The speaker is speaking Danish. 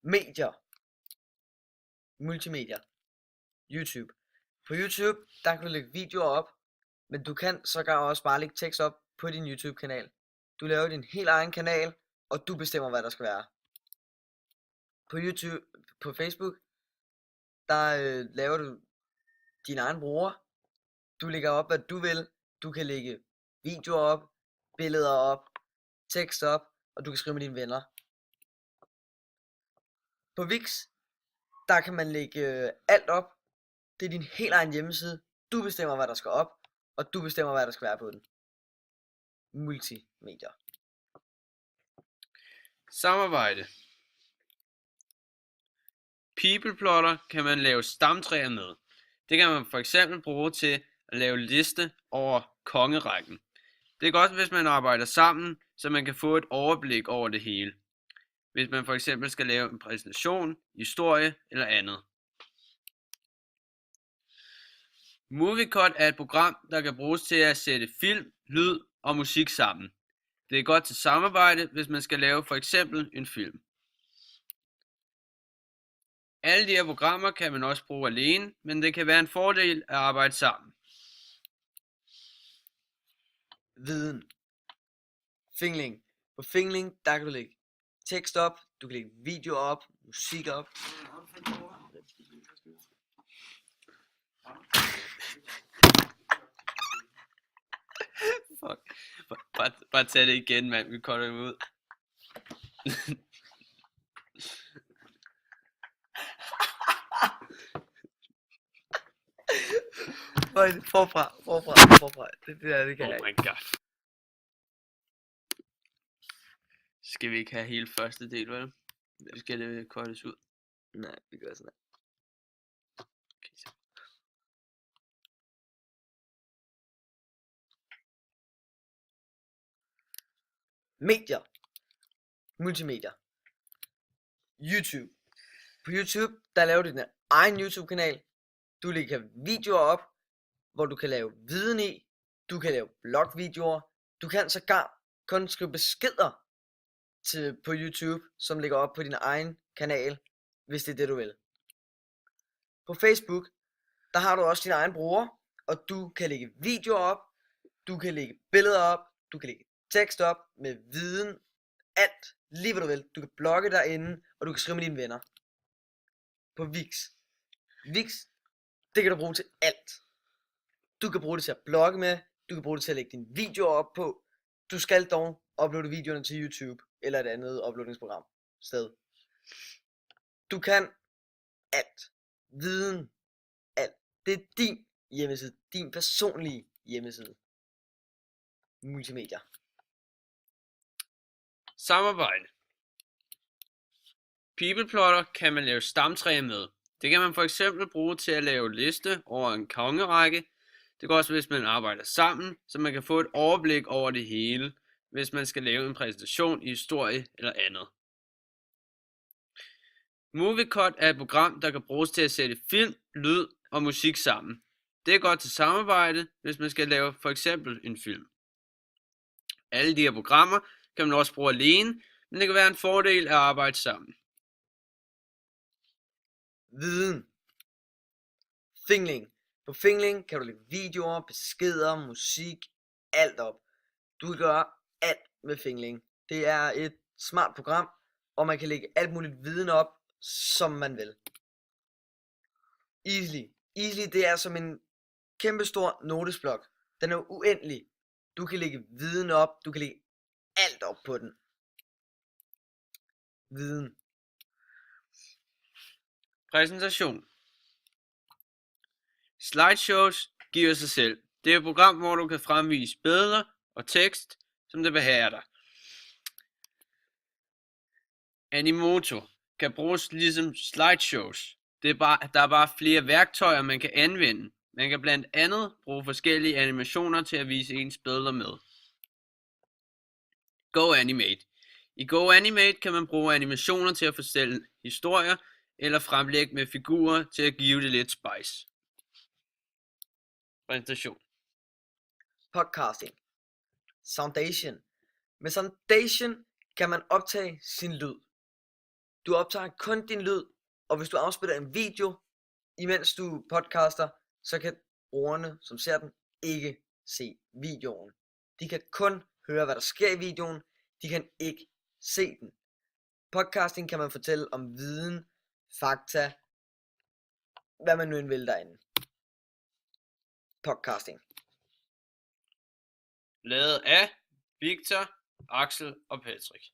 Medier. Multimedier. YouTube. På YouTube, der kan du lægge videoer op, men du kan sågar også bare lægge tekst op på din YouTube-kanal. Du laver din helt egen kanal, og du bestemmer, hvad der skal være. På YouTube, på Facebook, der laver du din egen bruger. Du lægger op, hvad du vil. Du kan lægge videoer op, billeder op, tekst op, og du kan skrive med dine venner. På Wix, der kan man lægge alt op. Det er din helt egen hjemmeside. Du bestemmer, hvad der skal op, og du bestemmer, hvad der skal være på den. Multimedier. Samarbejde. Peopleplotter kan man lave stamtræer med. Det kan man for eksempel bruge til at lave liste over kongerækken. Det er godt, hvis man arbejder sammen, så man kan få et overblik over det hele. Hvis man for eksempel skal lave en præsentation, historie eller andet. MovieCut er et program, der kan bruges til at sætte film, lyd og musik sammen. Det er godt til samarbejde, hvis man skal lave for eksempel en film. Alle de her programmer kan man også bruge alene, men det kan være en fordel at arbejde sammen. Viden. Fingling. På Fingling, der kan du lægge tekst op, du kan lægge video op, musik op. Fuck. Bare tag det igen, mand. Vi cutter dem ud. Forfra. Det kan Oh jeg my ikke. god. Skal vi ikke have hele første del, vel? Skal det cuttes ud? Nej, vi gør sådan her. Okay, så. Medier. Multimedier. YouTube. På YouTube, der laver du din egen YouTube-kanal. Du lægger videoer op, hvor du kan lave viden i. Du kan lave blogvideoer. Du kan sågar kun skrive beskeder på YouTube, som ligger op på din egen kanal, hvis det er det, du vil. På Facebook, der har du også din egen bruger, og du kan lægge videoer op. Du kan lægge billeder op. Du kan lægge tekst op med viden. Alt. Lige hvad du vil. Du kan blogge derinde, og du kan skrive med dine venner. På Wix. Wix, det kan du bruge til alt. Du kan bruge det til at blogge med. Du kan bruge det til at lægge dine videoer op på. Du skal dog uploade videoerne til YouTube eller et andet uploadingsprogram sted. Du kan alt. Viden. Alt. Det er din hjemmeside. Din personlige hjemmeside. Multimedier. Samarbejde. Peopleplotter kan man lave stamtræer med. Det kan man for eksempel bruge til at lave liste over en kongerække. Det går også, hvis man arbejder sammen, så man kan få et overblik over det hele, hvis man skal lave en præsentation i historie eller andet. MovieCut er et program, der kan bruges til at sætte film, lyd og musik sammen. Det er godt til samarbejde, hvis man skal lave for eksempel en film. Alle de her programmer kan man også bruge alene, men det kan være en fordel at arbejde sammen. Viden. Fingling. På Fingling kan du lægge videoer, beskeder, musik, alt op. Du kan gøre alt med Fingling. Det er et smart program, og man kan lægge alt muligt viden op, som man vil. Easily. Easily, det er som en kæmpestor notesblok. Den er uendelig. Du kan lægge viden op, du kan lægge alt op på den. Viden. Præsentation. Slideshows giver sig selv. Det er et program, hvor du kan fremvise billeder og tekst, som det behager dig. Animoto kan bruges ligesom slideshows. Der er bare flere værktøjer, man kan anvende. Man kan blandt andet bruge forskellige animationer til at vise ens billeder med. GoAnimate. I GoAnimate kan man bruge animationer til at fortælle historier, eller fremlægge med figurer til at give det lidt spice. Præsentation. Podcasting. Soundation. Med Soundation kan man optage sin lyd. Du optager kun din lyd, og hvis du afspiller en video, imens du podcaster, så kan brugerne, som ser den, ikke se videoen. De kan kun høre, hvad der sker i videoen. De kan ikke se den. Podcasting kan man fortælle om viden, fakta, hvad man nu end vil derinde. Podcasting. Lavet af Victor, Axel og Patrick.